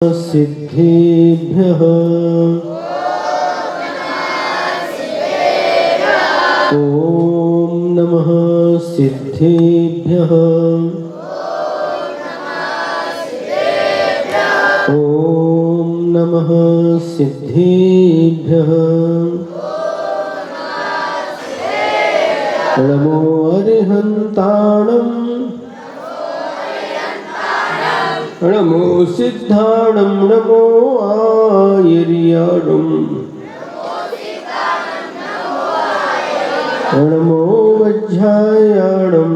सिद्धेभ्यः ॐ नमः सिद्धेभ्यः ॐ नमः सिद्धेभ्यः नमो अरिहन्ताणं नमो सिद्धाणं नमो आयर्याणं नमो वज्रायाणं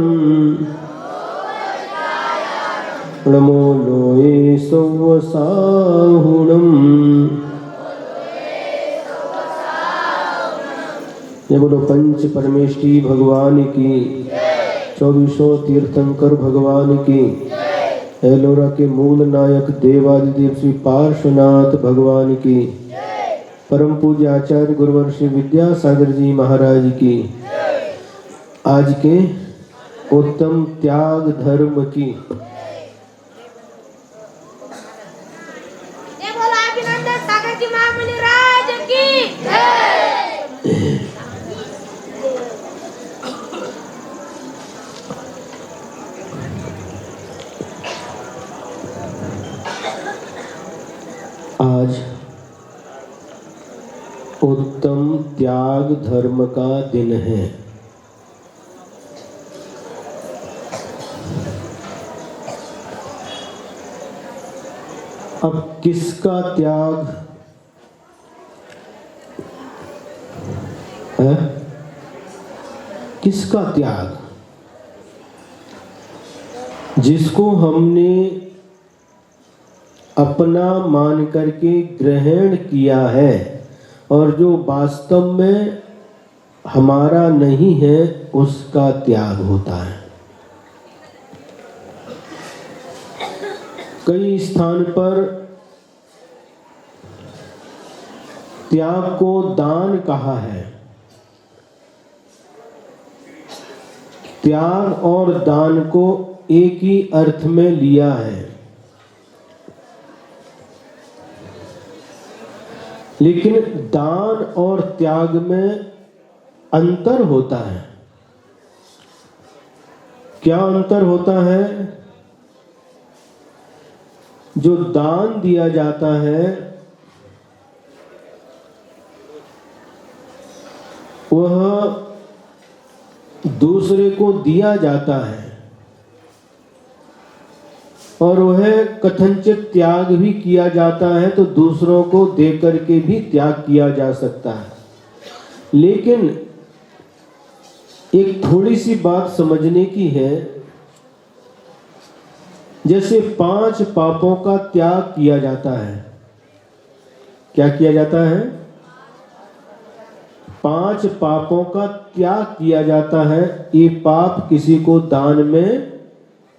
नमो लोये सौवसाहुणं। जय बोलो पंच परमेष्ठी भगवान की, चौबीसों तीर्थंकर भगवान की, एलोरा के मूल नायक देवादिदेव श्री पार्श्वनाथ भगवान की, परम पूज्य आचार्य गुरुवर श्री विद्यासागर जी महाराज की, आज के उत्तम त्याग धर्म की। आज उत्तम त्याग धर्म का दिन है। अब किसका त्याग है? किसका त्याग? जिसको हमने अपना मान करके ग्रहण किया है और जो वास्तव में हमारा नहीं है, उसका त्याग होता है। कई स्थान पर त्याग को दान कहा है। त्याग और दान को एक ही अर्थ में लिया है, लेकिन दान और त्याग में अंतर होता है। क्या अंतर होता है? जो दान दिया जाता है वह दूसरे को दिया जाता है और वह कथनचित त्याग भी किया जाता है, तो दूसरों को दे करके भी त्याग किया जा सकता है। लेकिन एक थोड़ी सी बात समझने की है। जैसे 5 पापों का त्याग किया जाता है। क्या किया जाता है? 5 पापों का त्याग किया जाता है। ये पाप किसी को दान में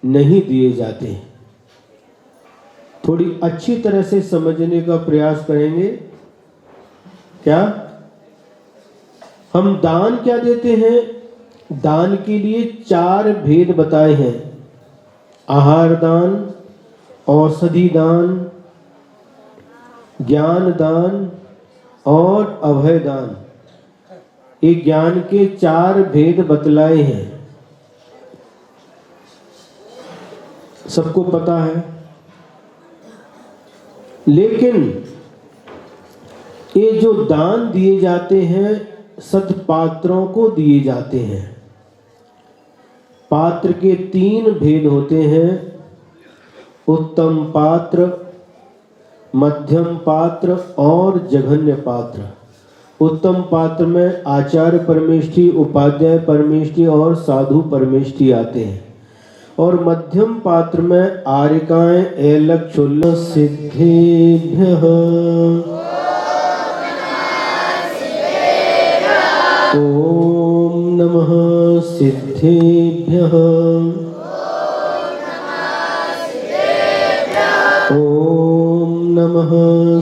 नहीं दिए जाते। थोड़ी अच्छी तरह से समझने का प्रयास करेंगे। क्या हम दान क्या देते हैं? दान के लिए 4 भेद बताए हैं। आहार दान, औषधि दान, ज्ञान दान और अभय दान। ये ज्ञान के 4 भेद बतलाए हैं। सबको पता है। लेकिन ये जो दान दिए जाते हैं सत्पात्रों को दिए जाते हैं। पात्र के 3 भेद होते हैं। उत्तम पात्र, मध्यम पात्र और जघन्य पात्र। उत्तम पात्र में आचार्य परमेष्ठी, उपाध्याय परमेष्ठी और साधु परमेष्ठी आते हैं। और मध्यम पात्र में आर्यकाएं, एलक, क्षुल्ल। सिद्धेभ्यः ॐ नमः सिद्धेभ्यः ॐ नमः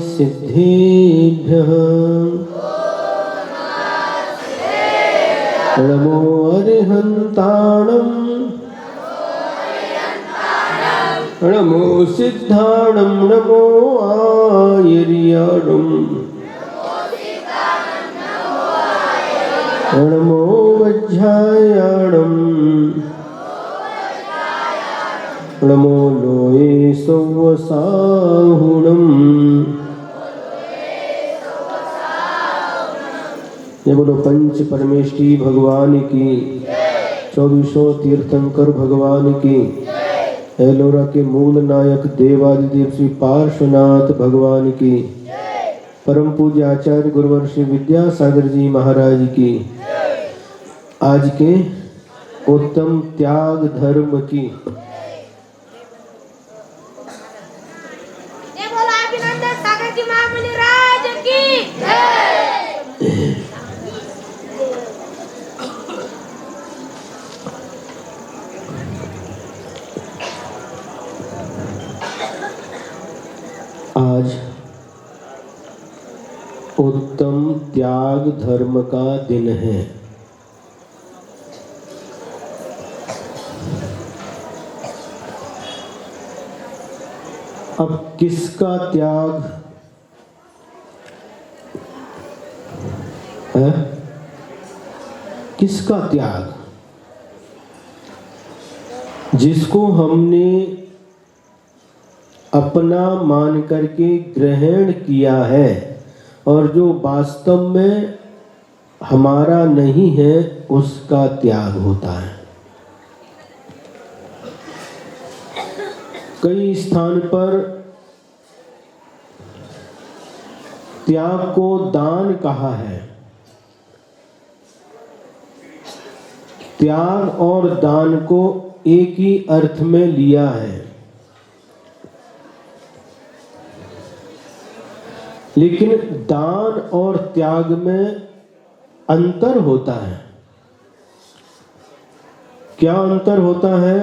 सिद्धेभ्यः नमो अरिहन्ताणं नमो सिद्धाणं नमो आयर्याणं नमो वज्रायाणं नमो लोये सौवसाहुणम्। ये बोलो पंच परमेष्ठी भगवान की, 2400 तीर्थंकर भगवान की, एलोरा के मूल नायक देवादिदेव श्री पार्श्वनाथ भगवान की, परम पूज्य आचार्य गुरुवर श्री विद्यासागर जी महाराज की, आज के उत्तम त्याग धर्म की। सागर जी महामुनि राज की आज उत्तम त्याग धर्म का दिन है। अब किसका त्याग है? किसका त्याग? जिसको हमने अपना मान करके ग्रहण किया है और जो वास्तव में हमारा नहीं है, उसका त्याग होता है। कई स्थान पर त्याग को दान कहा है। त्याग और दान को एक ही अर्थ में लिया है, लेकिन दान और त्याग में अंतर होता है। क्या अंतर होता है?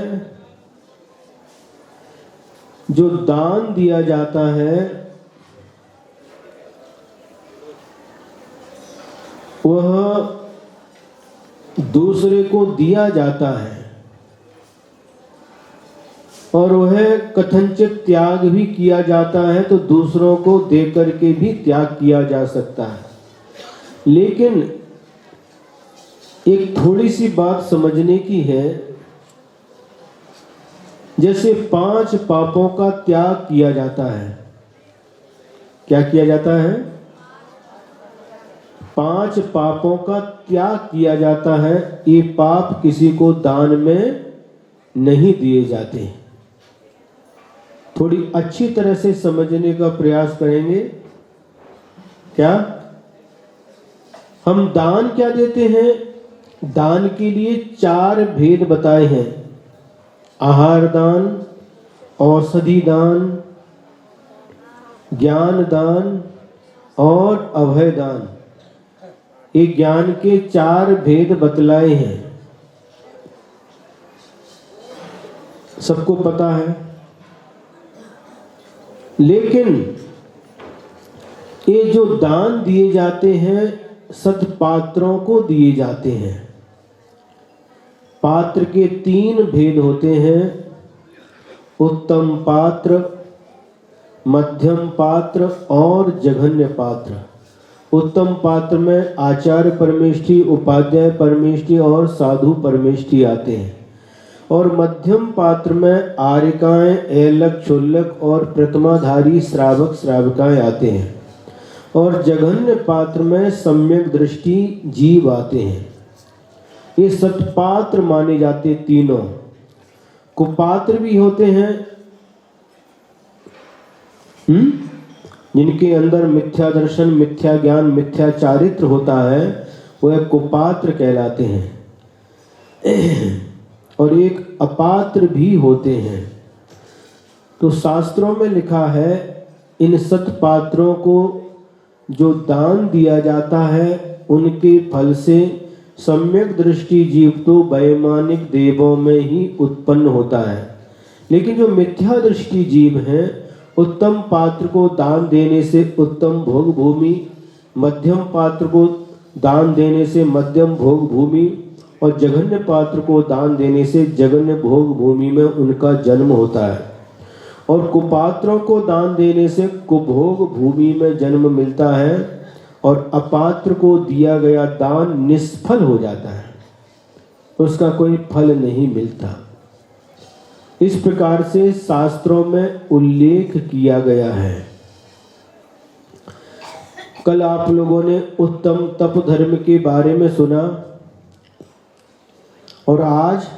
जो दान दिया जाता है वह दूसरे को दिया जाता है, और वह कथनचित त्याग भी किया जाता है, तो दूसरों को दे करके भी त्याग किया जा सकता है। लेकिन एक थोड़ी सी बात समझने की है। जैसे 5 पापों का त्याग किया जाता है। क्या किया जाता है? 5 पापों का त्याग किया जाता है। ये पाप किसी को दान में नहीं दिए जाते। थोड़ी अच्छी तरह से समझने का प्रयास करेंगे। क्या हम दान क्या देते हैं? दान के लिए 4 भेद बताए हैं। आहार दान, औषधि दान, ज्ञान दान और अभय दान। ये ज्ञान के 4 भेद बतलाए हैं। सबको पता है। लेकिन ये जो दान दिए जाते हैं सत्पात्रों को दिए जाते हैं। पात्र के 3 भेद होते हैं। उत्तम पात्र, मध्यम पात्र और जघन्य पात्र। उत्तम पात्र में आचार्य परमेष्ठी, उपाध्याय परमेष्ठी और साधु परमेष्ठी आते हैं। और मध्यम पात्र में आर्यकाएं, ऐलक, क्षुल्लक और प्रथमाधारी श्रावक श्राविकाएं आते हैं। और जघन्य पात्र में सम्यक दृष्टि जीव आते हैं। ये सत्पात्र माने जाते तीनों। कुपात्र भी होते हैं, जिनके अंदर मिथ्या दर्शन, मिथ्या ज्ञान, मिथ्या चारित्र होता है, वह कुपात्र कहलाते हैं। और एक अपात्र भी होते हैं। तो शास्त्रों में लिखा है, इन सत्पात्रों को जो दान दिया जाता है, उनके फल से सम्यक दृष्टि जीव तो वैमानिक देवों में ही उत्पन्न होता है। लेकिन जो मिथ्या दृष्टि जीव हैं, उत्तम पात्र को दान देने से उत्तम भोग भूमि, मध्यम पात्र को दान देने से मध्यम भोग भूमि और जघन्य पात्र को दान देने से जघन्य भोग भूमि में उनका जन्म होता है। और कुपात्रों को दान देने से कुभोग भूमि में जन्म मिलता है और अपात्र को दिया गया दान निष्फल हो जाता है, उसका कोई फल नहीं मिलता। इस प्रकार से शास्त्रों में उल्लेख किया गया है। कल आप लोगों ने उत्तम तप धर्म के बारे में सुना और आज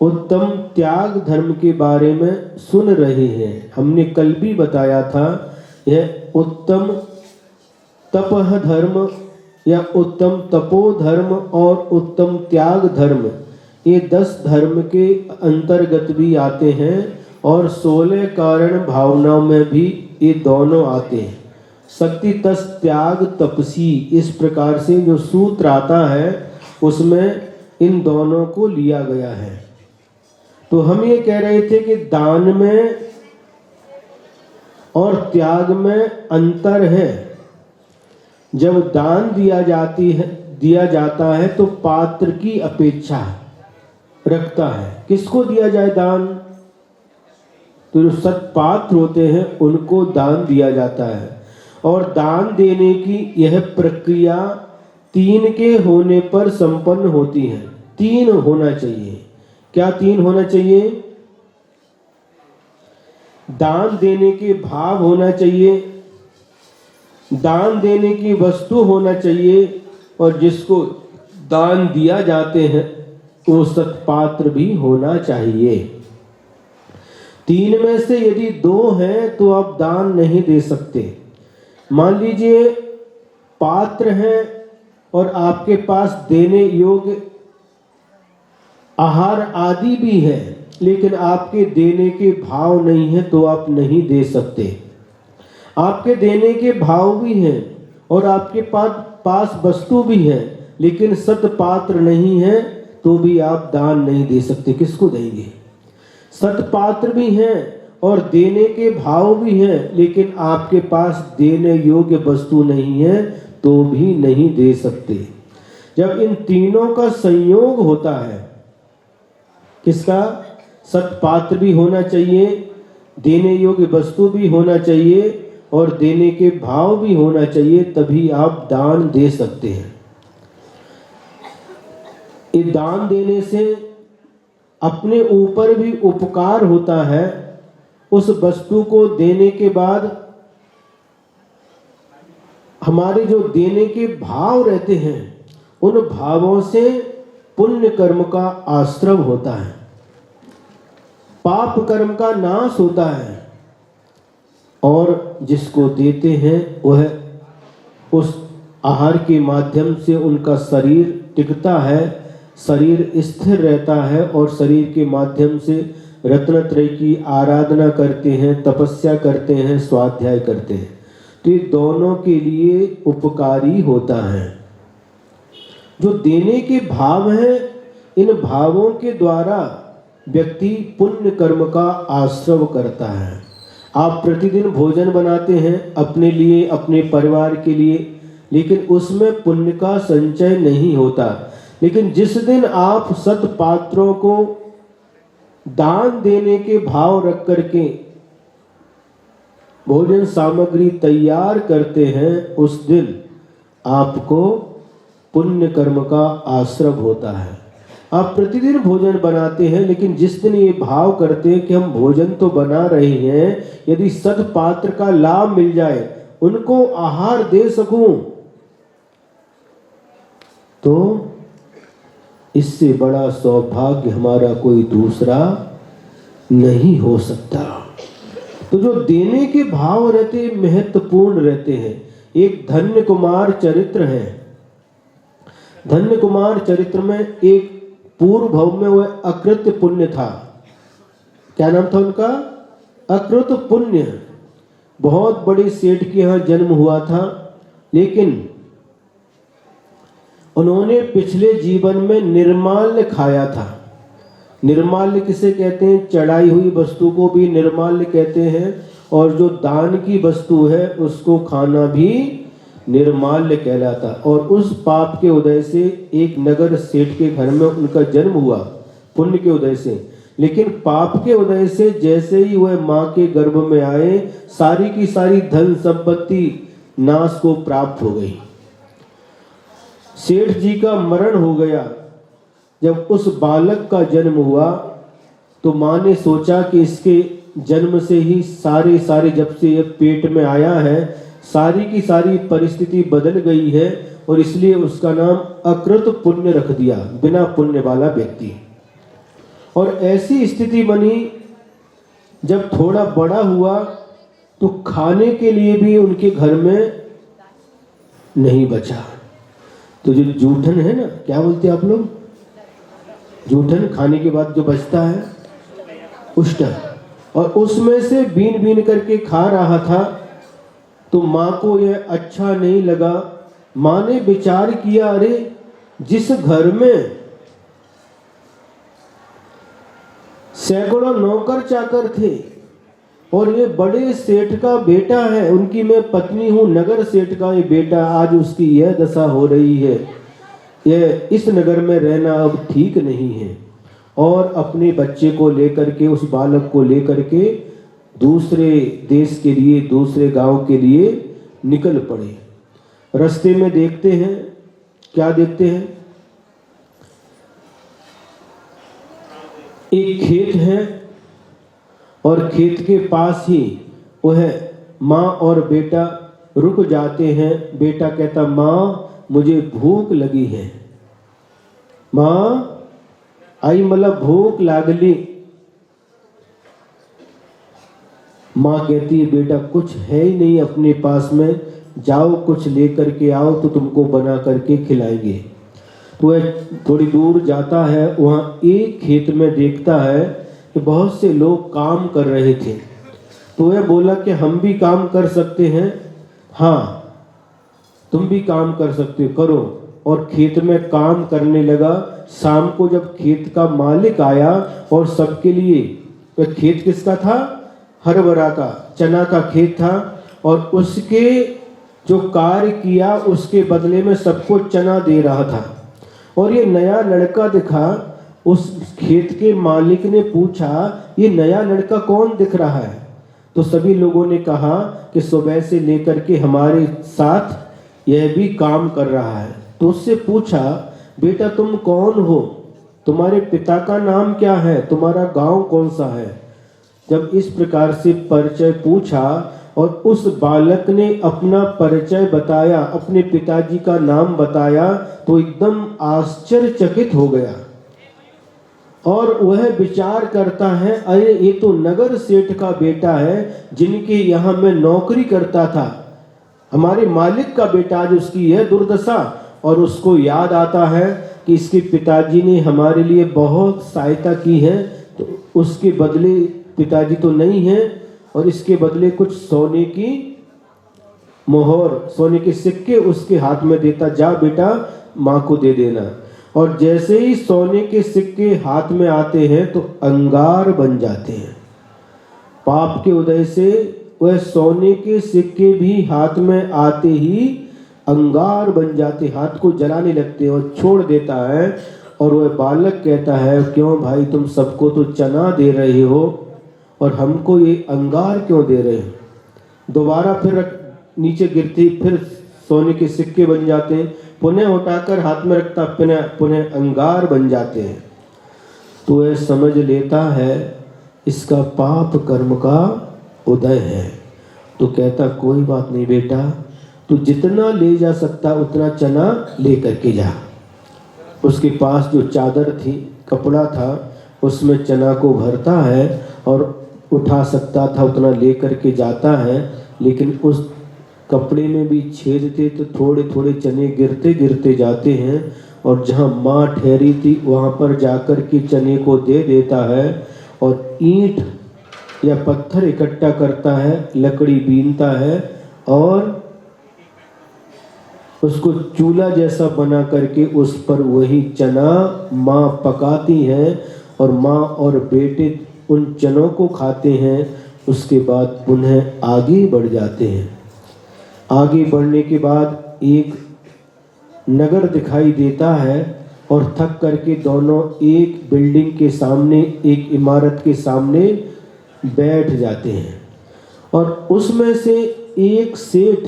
उत्तम त्याग धर्म के बारे में सुन रहे हैं। हमने कल भी बताया था यह उत्तम तपह धर्म या उत्तम तपो धर्म और उत्तम त्याग धर्म, ये 10 धर्म के अंतर्गत भी आते हैं और 16 कारण भावनाओं में भी ये दोनों आते हैं। शक्ति तस त्याग तपसी, इस प्रकार से जो सूत्र आता है उसमें इन दोनों को लिया गया है। तो हम ये कह रहे थे कि दान में और त्याग में अंतर है। जब दान दिया जाता है तो पात्र की अपेक्षा रखता है। किसको दिया जाए दान? तो जो सत्पात्र होते हैं उनको दान दिया जाता है। और दान देने की यह प्रक्रिया 3 के होने पर संपन्न होती है। 3 होना चाहिए। क्या 3 होना चाहिए? दान देने के भाव होना चाहिए, दान देने की वस्तु होना चाहिए, और जिसको दान दिया जाते हैं वो सत्पात्र भी होना चाहिए। 3 में से यदि 2 हैं तो आप दान नहीं दे सकते। मान लीजिए पात्र हैं और आपके पास देने योग्य आहार आदि भी है, लेकिन आपके देने के भाव नहीं है तो आप नहीं दे सकते। आपके देने के भाव भी हैं और आपके पास वस्तु भी है, लेकिन सत्पात्र नहीं है तो भी आप दान नहीं दे सकते। किसको देंगे? सत्पात्र भी हैं और देने के भाव भी हैं, लेकिन आपके पास देने योग्य वस्तु नहीं है तो भी नहीं दे सकते। जब इन तीनों का संयोग होता है, किसका? सत्पात्र भी होना चाहिए, देने योग्य वस्तु भी होना चाहिए और देने के भाव भी होना चाहिए, तभी आप दान दे सकते हैं। ये दान देने से अपने ऊपर भी उपकार होता है। उस वस्तु को देने के बाद हमारे जो देने के भाव रहते हैं उन भावों से पुण्य कर्म का आश्रव होता है, पाप कर्म का नाश होता है, और जिसको देते हैं वह उस आहार के माध्यम से उनका शरीर टिकता है, शरीर स्थिर रहता है और शरीर के माध्यम से रत्नत्रय की आराधना करते हैं, तपस्या करते हैं, स्वाध्याय करते हैं। तो ये दोनों के लिए उपकारी होता है। जो देने के भाव हैं, इन भावों के द्वारा व्यक्ति पुण्य कर्म का आश्रव करता है। आप प्रतिदिन भोजन बनाते हैं अपने लिए, अपने परिवार के लिए, लेकिन उसमें पुण्य का संचय नहीं होता। लेकिन जिस दिन आप सत्पात्रों को दान देने के भाव रख करके भोजन सामग्री तैयार करते हैं, उस दिन आपको पुण्य कर्म का आश्रव होता है। आप प्रतिदिन भोजन बनाते हैं, लेकिन जिस दिन ये भाव करते हैं कि हम भोजन तो बना रहे हैं, यदि सत्पात्र का लाभ मिल जाए, उनको आहार दे सकूं, तो इससे बड़ा सौभाग्य हमारा कोई दूसरा नहीं हो सकता। तो जो देने के भाव रहते महत्वपूर्ण रहते हैं। एक धन्य कुमार चरित्र है। धन्य कुमार चरित्र में एक पूर्व भव में वह अकृत पुण्य था। क्या नाम था उनका? अकृत पुण्य। बहुत बड़े सेठ के यहाँ जन्म हुआ था, लेकिन उन्होंने पिछले जीवन में निर्माल्य खाया था। निर्माल्य किसे कहते हैं? चढ़ाई हुई वस्तु को भी निर्माल्य कहते हैं, और जो दान की वस्तु है उसको खाना भी निर्माल्य कहलाता। और उस पाप के उदय से एक नगर सेठ के घर में उनका जन्म हुआ, पुण्य के उदय से। लेकिन पाप के उदय से जैसे ही वह माँ के गर्भ में आए, सारी की सारी धन संपत्ति नाश को प्राप्त हो गई। सेठ जी का मरण हो गया। जब उस बालक का जन्म हुआ तो माँ ने सोचा कि इसके जन्म से ही सारे जब से ये पेट में आया है, सारी की सारी परिस्थिति बदल गई है, और इसलिए उसका नाम अकृत पुण्य रख दिया, बिना पुण्य वाला व्यक्ति। और ऐसी स्थिति बनी, जब थोड़ा बड़ा हुआ तो खाने के लिए भी उनके घर में नहीं बचा। तो जो जूठन है ना, क्या बोलते हैं आप लोग, जूठन, खाने के बाद जो बचता है, उष्टन, और उसमें से बीन बीन करके खा रहा था। तो माँ को यह अच्छा नहीं लगा। माँ ने विचार किया, अरे जिस घर में सैकड़ों नौकर चाकर थे और ये बड़े सेठ का बेटा है, उनकी मैं पत्नी हूँ, नगर सेठ का ये बेटा, आज उसकी यह दशा हो रही है, यह इस नगर में रहना अब ठीक नहीं है। और अपने बच्चे को लेकर के, उस बालक को लेकर के दूसरे देश के लिए, दूसरे गांव के लिए निकल पड़े। रास्ते में देखते हैं, क्या देखते हैं, एक खेत है और खेत के पास ही वह माँ और बेटा रुक जाते हैं। बेटा कहता, माँ मुझे भूख लगी है। माँ आई मतलब भूख लागली। माँ कहती है, बेटा कुछ है ही नहीं अपने पास में, जाओ कुछ लेकर के आओ तो तुमको बना करके खिलाएंगे। तो वह थोड़ी दूर जाता है, वहाँ एक खेत में देखता है कि बहुत से लोग काम कर रहे थे। तो वह बोला कि हम भी काम कर सकते हैं। हाँ, तुम भी काम कर सकते हो, करो। और खेत में काम करने लगा। शाम को जब खेत का मालिक आया और सबके लिए, वह खेत किसका था, हरभरा का, चना का खेत था, और उसके जो कार्य किया उसके बदले में सबको चना दे रहा था। और ये नया लड़का दिखा। उस खेत के मालिक ने पूछा, ये नया लड़का कौन दिख रहा है? तो सभी लोगों ने कहा कि सुबह से लेकर के हमारे साथ यह भी काम कर रहा है। तो उससे पूछा, बेटा तुम कौन हो, तुम्हारे पिता का नाम क्या है, तुम्हारा गांव कौन सा है? जब इस प्रकार से परिचय पूछा और उस बालक ने अपना परिचय बताया, अपने पिताजी का नाम बताया, तो एकदम आश्चर्यचकित हो गया। और वह विचार करता है, अरे ये तो नगर सेठ का बेटा है, जिनके यहाँ मैं नौकरी करता था, हमारे मालिक का बेटा, आज उसकी यह दुर्दशा। और उसको याद आता है कि इसके पिताजी ने हमारे लिए बहुत सहायता की है, तो उसके बदले, पिताजी तो नहीं है, और इसके बदले कुछ सोने की मोहर, सोने के सिक्के उसके हाथ में देता, जा बेटा माँ को दे देना। और जैसे ही सोने के सिक्के हाथ में आते हैं तो अंगार बन जाते हैं। पाप के उदय से वह सोने के सिक्के भी हाथ में आते ही अंगार बन जाते, हाथ को जलाने लगते और छोड़ देता है। और वह बालक कहता है, क्यों भाई, तुम सबको तो चना दे रहे हो और हमको ये अंगार क्यों दे रहे हो? दोबारा फिर नीचे गिरती, फिर सोने के सिक्के बन जाते हैं, पुनः उठाकर हाथ में रखता, पुनः अंगार बन जाते हैं। तो वह समझ लेता है इसका पाप कर्म का उदय है। तो कहता, कोई बात नहीं बेटा, तू जितना ले जा सकता उतना चना ले करके जा। उसके पास जो चादर थी, कपड़ा था, उसमें चना को भरता है और उठा सकता था उतना ले करके जाता है। लेकिन उस कपड़े में भी छेद थे, तो थोड़े थोड़े चने गिरते गिरते जाते हैं, और जहाँ माँ ठहरी थी वहाँ पर जाकर के चने को दे देता है। और ईंट या पत्थर इकट्ठा करता है, लकड़ी बीनता है, और उसको चूल्हा जैसा बना करके उस पर वही चना माँ पकाती है, और माँ और बेटे उन चनों को खाते हैं। उसके बाद पुनः आगे बढ़ जाते हैं। आगे बढ़ने के बाद एक नगर दिखाई देता है, और थक करके दोनों एक बिल्डिंग के सामने, एक इमारत के सामने बैठ जाते हैं। और उसमें से एक सेठ,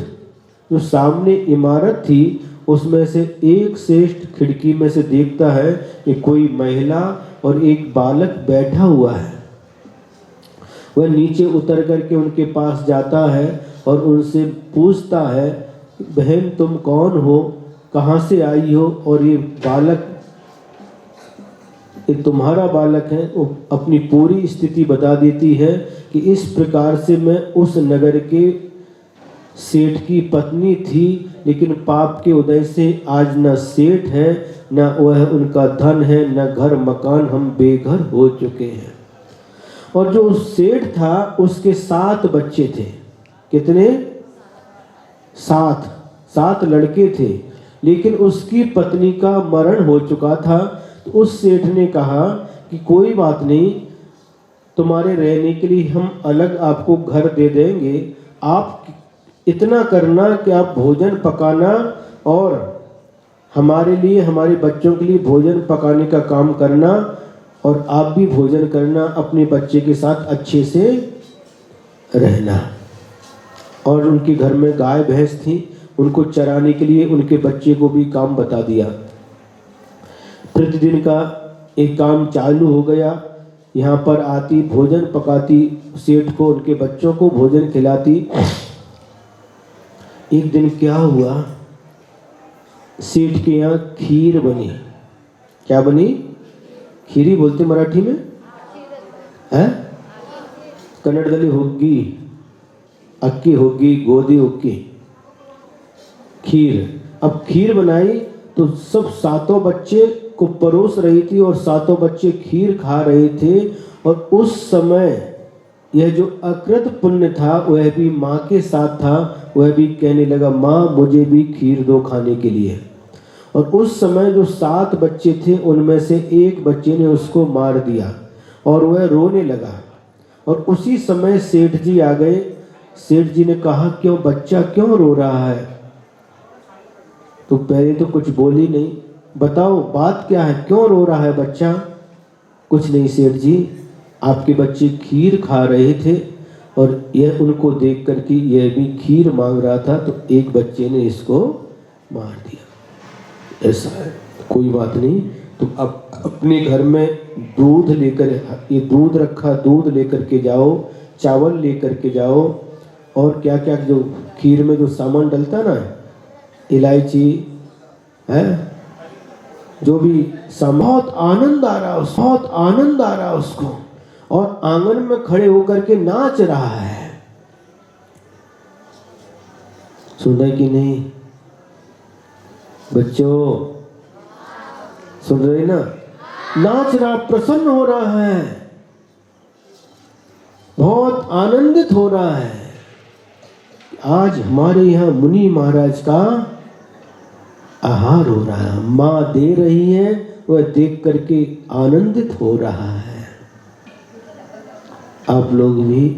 जो सामने इमारत थी, उसमें से एक सेठ खिड़की में से देखता है कि कोई महिला और एक बालक बैठा हुआ है। वह नीचे उतर करके उनके पास जाता है और उनसे पूछता है, बहन तुम कौन हो, कहाँ से आई हो, और ये बालक, ये तुम्हारा बालक है। वो अपनी पूरी स्थिति बता देती है कि इस प्रकार से मैं उस नगर के सेठ की पत्नी थी, लेकिन पाप के उदय से आज न सेठ है, न वह उनका धन है, न घर मकान, हम बेघर हो चुके हैं। और जो सेठ था उसके 7 बच्चे थे। कितने? 7 लड़के थे, लेकिन उसकी पत्नी का मरण हो चुका था। तो उस सेठ ने कहा कि कोई बात नहीं, तुम्हारे रहने के लिए हम अलग आपको घर दे देंगे। आप इतना करना कि आप भोजन पकाना और हमारे लिए, हमारे बच्चों के लिए भोजन पकाने का काम करना, और आप भी भोजन करना, अपने बच्चे के साथ अच्छे से रहना। और उनके घर में गाय भैंस थी, उनको चराने के लिए उनके बच्चे को भी काम बता दिया। प्रतिदिन का एक काम चालू हो गया। यहाँ पर आती, भोजन पकाती, सेठ को, उनके बच्चों को भोजन खिलाती। एक दिन क्या हुआ, सेठ के यहाँ खीर बनी। क्या बनी? खीरी बोलते मराठी में है, कन्नड़ದಲ್ಲಿ होगी, अक्की होगी, गोदी होगी, खीर। अब खीर बनाई तो सब 7 बच्चे को परोस रही थी और 7 बच्चे खीर खा रहे थे। और उस समय यह जो अकृत पुण्य था वह भी माँ के साथ था। वह भी कहने लगा, माँ मुझे भी खीर दो खाने के लिए। और उस समय जो 7 बच्चे थे उनमें से एक बच्चे ने उसको मार दिया और वह रोने लगा। और उसी समय सेठ जी आ गए। सेठ जी ने कहा, क्यों बच्चा क्यों रो रहा है? तो पहले तो कुछ बोली नहीं, बताओ बात क्या है, क्यों रो रहा है बच्चा? कुछ नहीं सेठ जी, आपके बच्चे खीर खा रहे थे और यह उनको देख करके यह भी खीर मांग रहा था, तो एक बच्चे ने इसको मार दिया। ऐसा है, कोई बात नहीं, तुम अब अपने घर में दूध लेकर, ये दूध रखा, दूध लेकर के जाओ, चावल लेकर के जाओ, और क्या क्या जो खीर में जो सामान डलता ना, इलायची है, जो भी सामान। बहुत आनंद आ रहा, बहुत आनंद आ रहा उसको, और आंगन में खड़े होकर के नाच रहा है। सुना कि नहीं बच्चों? सुन रहे ना? नाच रहा, प्रसन्न हो रहा है, बहुत आनंदित हो रहा है। आज हमारे यहाँ मुनि महाराज का आहार हो रहा है, माँ दे रही है, वह देख करके आनंदित हो रहा है। आप लोग भी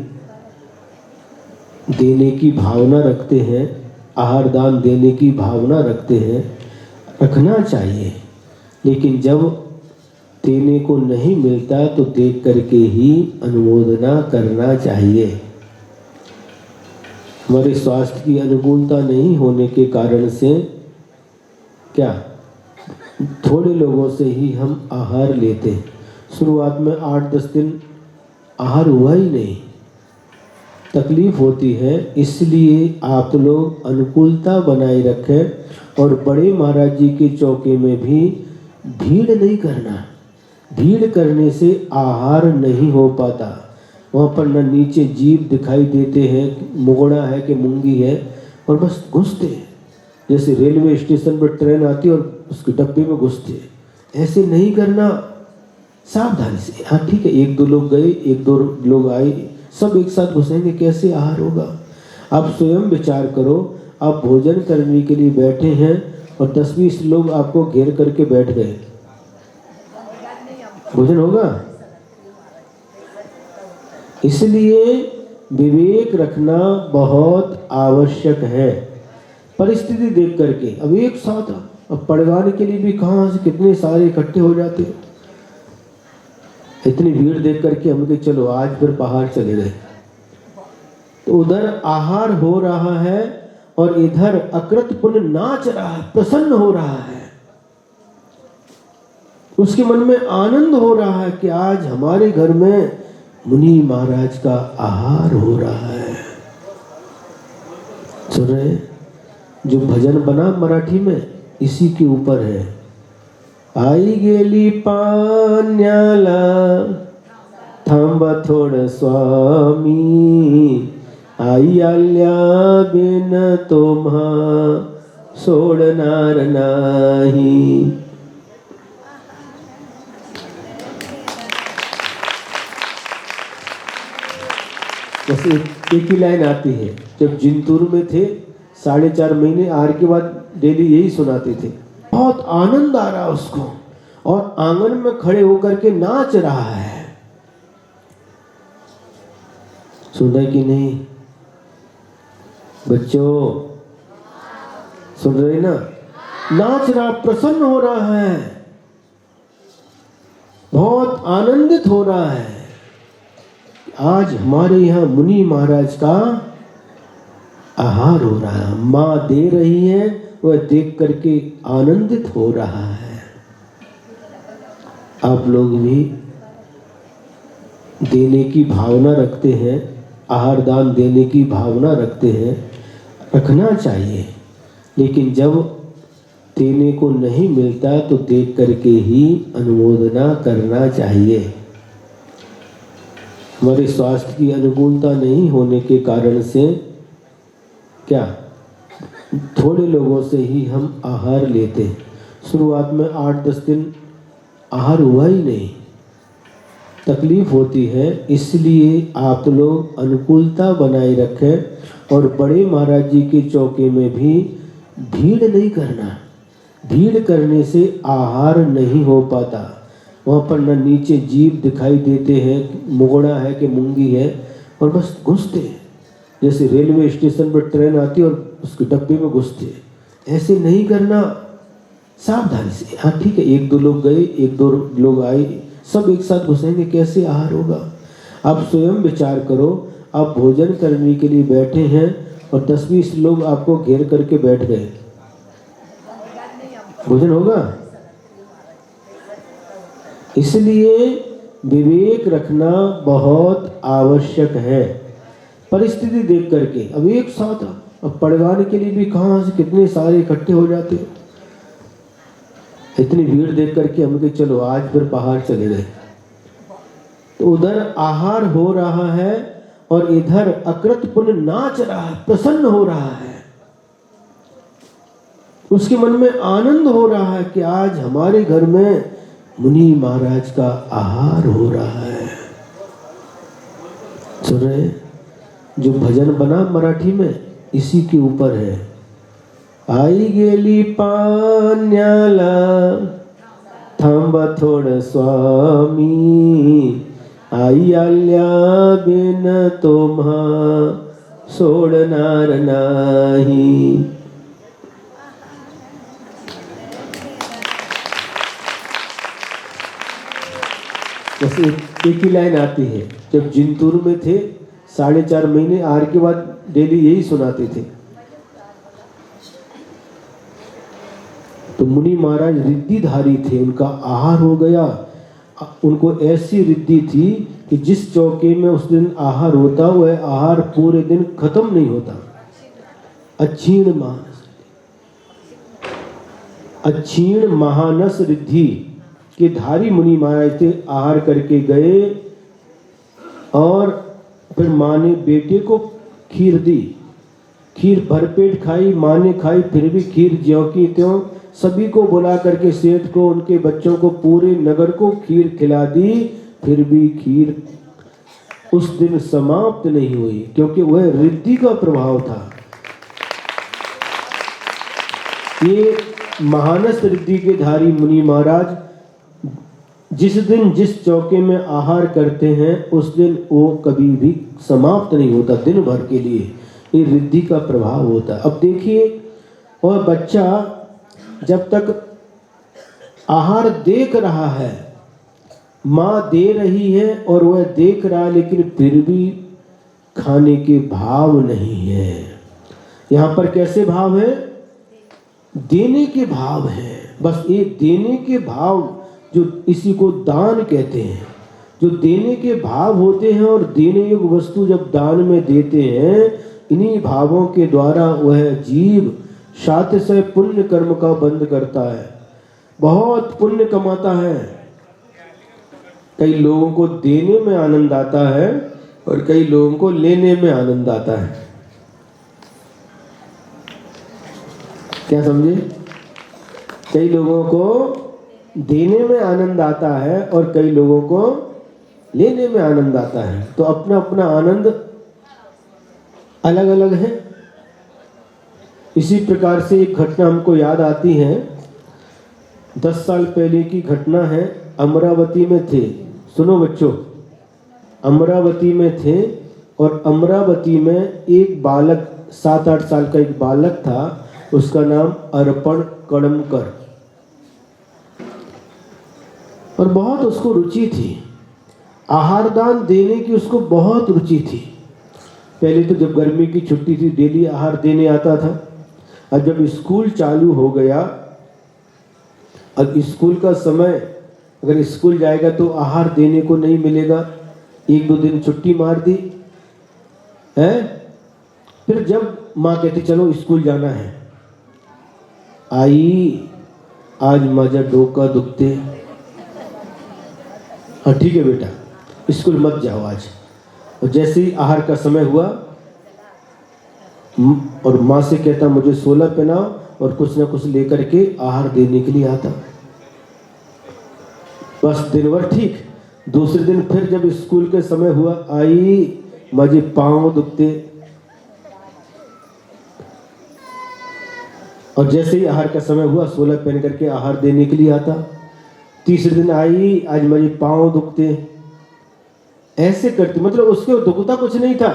देने की भावना रखते हैं, आहार दान देने की भावना रखते हैं, रखना चाहिए। लेकिन जब देने को नहीं मिलता तो देख करके ही अनुमोदना करना चाहिए। हमारे स्वास्थ्य की अनुकूलता नहीं होने के कारण से क्या थोड़े लोगों से ही हम आहार लेते हैं। शुरुआत में 8-10 दिन आहार हुआ ही नहीं, तकलीफ होती है। इसलिए आप लोग अनुकूलता बनाए रखें और बड़े महाराज जी के चौके में भी भीड़ नहीं करना। भीड़ करने से आहार नहीं हो पाता। वहाँ पर न नीचे जीव दिखाई देते हैं, मोगड़ा है कि मूंगी है, और बस घुसते हैं। जैसे रेलवे स्टेशन पर ट्रेन आती है और उसके डब्बे में घुसते हैं। ऐसे नहीं करना, सावधानी से। हाँ ठीक है, 1-2 लोग गए, 1-2 लोग आए, सब एक साथ घुसेंगे, कैसे आहार होगा? आप स्वयं विचार करो। आप भोजन करने के लिए बैठे हैं और 10-20 लोग आपको घेर करके बैठ गए, भोजन होगा? इसलिए विवेक रखना बहुत आवश्यक है। परिस्थिति देख करके, अब एक साथ अब पड़वाने के लिए भी कहाँ से कितने सारे इकट्ठे हो जाते। इतनी भीड़ देख करके हम कहे चलो आज फिर बाहर चले गए। तो उधर आहार हो रहा है और इधर अकृत पुण्य नाच रहा है, प्रसन्न हो रहा है। उसके मन में आनंद हो रहा है कि आज हमारे घर में मुनि महाराज का आहार हो रहा है। सुन रहे? जो भजन बना मराठी में इसी के ऊपर है। आई गेली पाण्याला थांबा थोडं स्वामी, आई आल्या बिन तुम्हा सोडणार नाही। जैसे एक ही लाइन आती है, जब जिंतूर में थे 4.5 महीने आहार के बाद डेली यही सुनाते थे। बहुत आनंद आ रहा उसको और आंगन में खड़े होकर के नाच रहा है। सुना कि नहीं बच्चों? सुन रहे ना? नाच रहा, प्रसन्न हो रहा है, बहुत आनंदित हो रहा है। आज हमारे यहाँ मुनि महाराज का आहार हो रहा है, माँ दे रही है, वह देख करके आनंदित हो रहा है। आप लोग भी देने की भावना रखते हैं, आहार दान देने की भावना रखते हैं, रखना चाहिए। लेकिन जब देने को नहीं मिलता तो देख करके ही अनुमोदना करना चाहिए। हमारे स्वास्थ्य की अनुकूलता नहीं होने के कारण से क्या थोड़े लोगों से ही हम आहार लेते हैं। शुरुआत में 8-10 दिन आहार हुआ ही नहीं, तकलीफ होती है। इसलिए आप लोग अनुकूलता बनाए रखें और बड़े महाराज जी के चौके में भी भीड़ नहीं करना। भीड़ करने से आहार नहीं हो पाता। वहाँ पर न नीचे जीव दिखाई देते हैं, मुगड़ा है कि मूंगी है, और बस घुसते हैं। जैसे रेलवे स्टेशन पर ट्रेन आती है और उसके डब्बे में घुसते हैं। ऐसे नहीं करना, सावधानी से। हाँ ठीक है, 1-2 लोग गए, 1-2 लोग आए, सब एक साथ घुसेंगे, कैसे आहार होगा? आप स्वयं विचार करो। आप भोजन करने के लिए बैठे हैं और 10-20 लोग आपको घेर करके बैठ गए, भोजन होगा? इसलिए विवेक रखना बहुत आवश्यक है, परिस्थिति देख करके। अब एक साथ अब पड़वाने के लिए भी कहाँ से कितने सारे इकट्ठे हो जाते। इतनी भीड़ देख करके हम कहे चलो आज फिर बाहर चले गए। तो उधर आहार हो रहा है और इधर अकृत पुण्य नाच रहा है, प्रसन्न हो रहा है। उसके मन में आनंद हो रहा है कि आज हमारे घर में मुनि महाराज का आहार हो रहा है। सुन रहे? जो भजन बना मराठी में इसी के ऊपर है। आई गेली पाण्याला थांबा थोडं स्वामी, आई आल्या बिन तुम्हा सोडणार नाही। जैसे एक ही लाइन आती है, जब जिंतूर में थे 4.5 महीने आहार के बाद डेली यही सुनाते थे। तो मुनि महाराज रिद्धिधारी थे, उनका आहार हो गया। उनको ऐसी रिद्धि थी कि जिस चौके में उस दिन आहार होता वह आहार पूरे दिन खत्म नहीं होता। अक्षीण महानस रिद्धि के धारी मुनि महाराज थे। आहार करके गए और फिर माँ ने बेटे को खीर दी। खीर भरपेट खाई, माँ ने खाई, फिर भी खीर ज्यों की त्यों सभी को बुला करके, सेठ को, उनके बच्चों को, पूरे नगर को खीर खिला दी। फिर भी खीर उस दिन समाप्त नहीं हुई, क्योंकि वह रिद्धि का प्रभाव था। ये महानस रिद्धि के धारी मुनि महाराज जिस दिन जिस चौके में आहार करते हैं उस दिन वो कभी भी समाप्त नहीं होता, दिन भर के लिए। ये रिद्धि का प्रभाव होता है। अब देखिए, और बच्चा जब तक आहार देख रहा है, माँ दे रही है और वह देख रहा है, लेकिन फिर भी खाने के भाव नहीं है। यहाँ पर कैसे भाव है? देने के भाव है। बस ये देने के भाव, जो इसी को दान कहते हैं। जो देने के भाव होते हैं और देने योग्य वस्तु जब दान में देते हैं, इन्हीं भावों के द्वारा वह जीव साथ से पुण्य कर्म का बंध करता है, बहुत पुण्य कमाता है। कई लोगों को देने में आनंद आता है और कई लोगों को लेने में आनंद आता है। क्या समझे? कई लोगों को देने में आनंद आता है और कई लोगों को लेने में आनंद आता है। तो अपना अपना आनंद अलग अलग है। इसी प्रकार से एक घटना हमको याद आती है। 10 साल पहले की घटना है। अमरावती में थे, सुनो बच्चों, अमरावती में थे और अमरावती में एक बालक, 7-8 साल का एक बालक था, उसका नाम अर्पण कड़मकर, और बहुत उसको रुचि थी, आहार दान देने की उसको बहुत रुचि थी। पहले तो जब गर्मी की छुट्टी थी डेली आहार देने आता था। अब जब स्कूल चालू हो गया, अब स्कूल का समय, अगर स्कूल जाएगा तो आहार देने को नहीं मिलेगा, 1-2 दिन छुट्टी मार दी है। फिर जब माँ कहती चलो स्कूल जाना है, आई आज मजा डोका दुखते, हाँ ठीक है बेटा स्कूल मत जाओ आज। और जैसे ही आहार का समय हुआ और माँ से कहता मुझे 16 पहनाओ, और कुछ ना कुछ लेकर के आहार देने के लिए आता। बस दिन भर ठीक। दूसरे दिन फिर जब स्कूल के समय हुआ, आई मुझे पाँव दुखते, और जैसे ही आहार का समय हुआ 16 पहन करके आहार देने के लिए आता। तीसरे दिन आई आज मुझे पाँव दुखते, ऐसे करती। मतलब उसके दुखता कुछ नहीं था,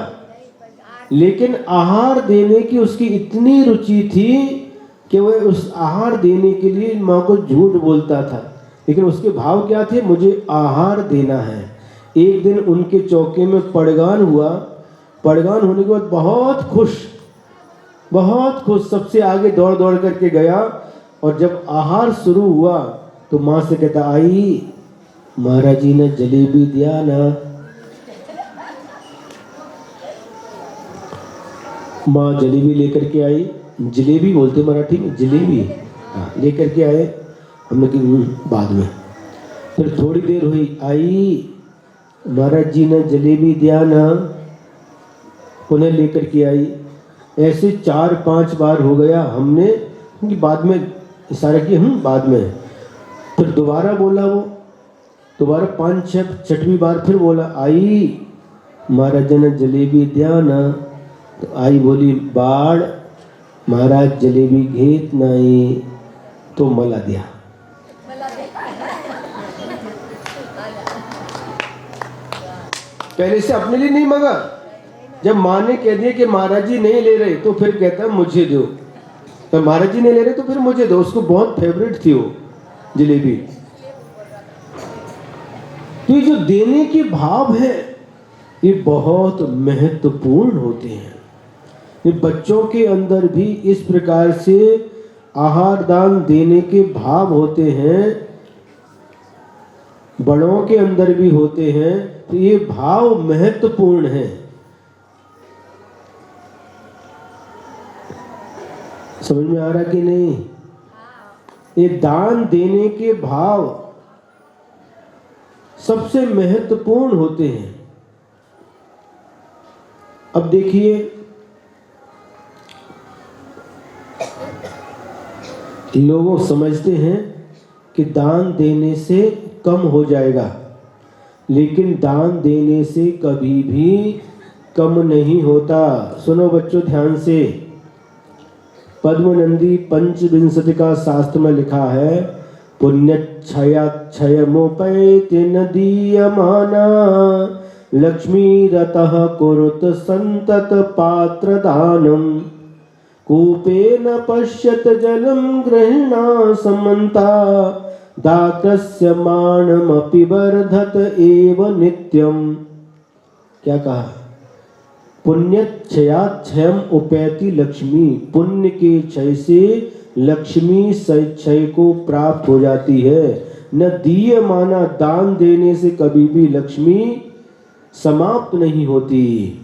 लेकिन आहार देने की उसकी इतनी रुचि थी कि वह उस आहार देने के लिए माँ को झूठ बोलता था, लेकिन उसके भाव क्या थे? मुझे आहार देना है। एक दिन उनके चौके में पड़गान हुआ। पड़गान होने के बाद बहुत खुश सबसे आगे दौड़ दौड़ करके गया, और जब आहार शुरू हुआ तो माँ से कहता, आई महाराज जी ने जलेबी दिया ना। माँ जलेबी लेकर के आई, जलेबी बोलते मराठी में, जलेबी लेकर के आए। हमने कहा बाद में। फिर थोड़ी देर हुई, आई महाराज जी ने जलेबी दिया ना, उन्हें लेकर के आई। ऐसे 4-5 बार हो गया। हमने कि बाद में इशारा किया, बाद में। फिर दोबारा बोला, वो दोबारा 5-6 बार फिर बोला, आई महाराज ने जलेबी दिया ना। तो आई बोली, बाढ़ महाराज जलेबी घेत नहीं, तो मला दिया। पहले से अपने लिए नहीं मांगा। जब माँ ने कह दिया कि महाराज जी नहीं ले रहे, तो फिर कहता मुझे दो। तो महाराज जी नहीं ले रहे तो फिर मुझे दो। उसको बहुत फेवरेट थी वो जलेबी। तो ये जो देने के भाव है, ये बहुत महत्वपूर्ण होते हैं। ये बच्चों के अंदर भी इस प्रकार से आहार दान देने के भाव होते हैं, बड़ों के अंदर भी होते हैं। तो ये भाव महत्वपूर्ण है। समझ में आ रहा कि नहीं? ये दान देने के भाव सबसे महत्वपूर्ण होते हैं। अब देखिए, लोग समझते हैं कि दान देने से कम हो जाएगा, लेकिन दान देने से कभी भी कम नहीं होता। सुनो बच्चों ध्यान से, पद्मनंदी पंचविंशति का शास्त्र में लिखा है, पुण्यक्षयमोपैति न दीयमाना लक्ष्मी रतः कुरुत संतत पात्र दानम कूपे न पश्यत जलम गृह्णा समन्ता दातस्य मानमपि वर्धत एव नित्यम। क्या कहा? पुण्यक्षयाक्षयम उपैति लक्ष्मी, पुण्य के क्षय से लक्ष्मी क्षय को प्राप्त हो जाती है। न दीयमाना, दान देने से कभी भी लक्ष्मी समाप्त नहीं होती।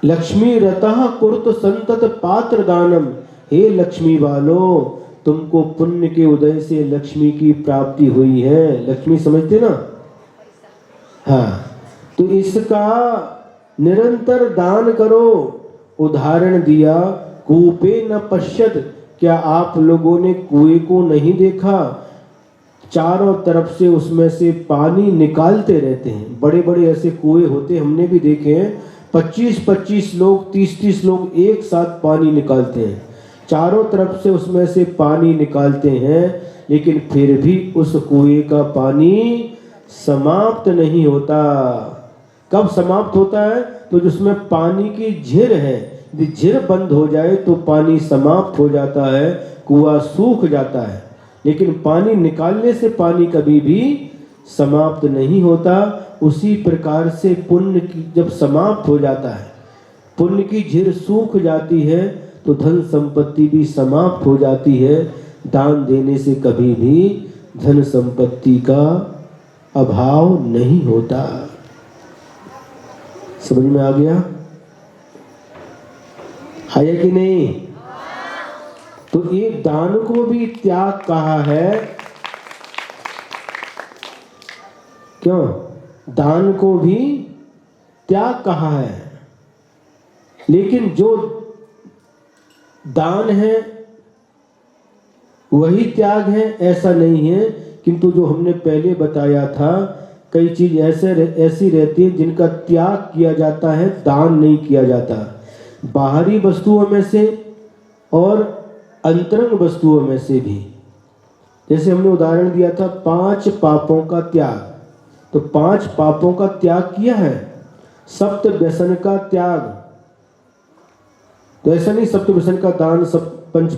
लक्ष्मी रतः कुरुत संतत पात्र दानम, हे लक्ष्मी वालों, तुमको पुण्य के उदय से लक्ष्मी की प्राप्ति हुई है। लक्ष्मी समझते ना? हाँ, तो इसका निरंतर दान करो। उदाहरण दिया, कूपे न पश्यत, क्या आप लोगों ने कुएं को नहीं देखा? चारों तरफ से उसमें से पानी निकालते रहते हैं। बड़े बड़े ऐसे कुएं होते, हमने भी देखे हैं। 25-25 लोग, 30-30 लोग एक साथ पानी निकालते हैं। चारों तरफ से उसमें से पानी निकालते हैं, लेकिन फिर भी उस कुएं का पानी समाप्त नहीं होता। कब समाप्त होता है? तो जिसमें पानी की झिर है, यदि झिर बंद हो जाए तो पानी समाप्त हो जाता है, कुआं सूख जाता है। लेकिन पानी निकालने से पानी कभी भी समाप्त नहीं होता। उसी प्रकार से पुण्य की जब समाप्त हो जाता है, पुण्य की झिर सूख जाती है, तो धन संपत्ति भी समाप्त हो जाती है। दान देने से कभी भी धन संपत्ति का अभाव नहीं होता। समझ में आ गया है कि नहीं? तो ये दान को भी त्याग कहा है। क्यों? दान को भी त्याग कहा है। लेकिन जो दान है वही त्याग है ऐसा नहीं है, किंतु जो हमने पहले बताया था, कई चीज ऐसी रहती है जिनका त्याग किया जाता है, दान नहीं किया जाता। बाहरी वस्तुओं में से और अंतरंग वस्तुओं में से भी। जैसे हमने उदाहरण दिया था 5 पापों का त्याग, तो 5 पापों का त्याग किया है। सप्त व्यसन का त्याग, तो ऐसा नहीं सप्त व्यसन का दान, सब पंच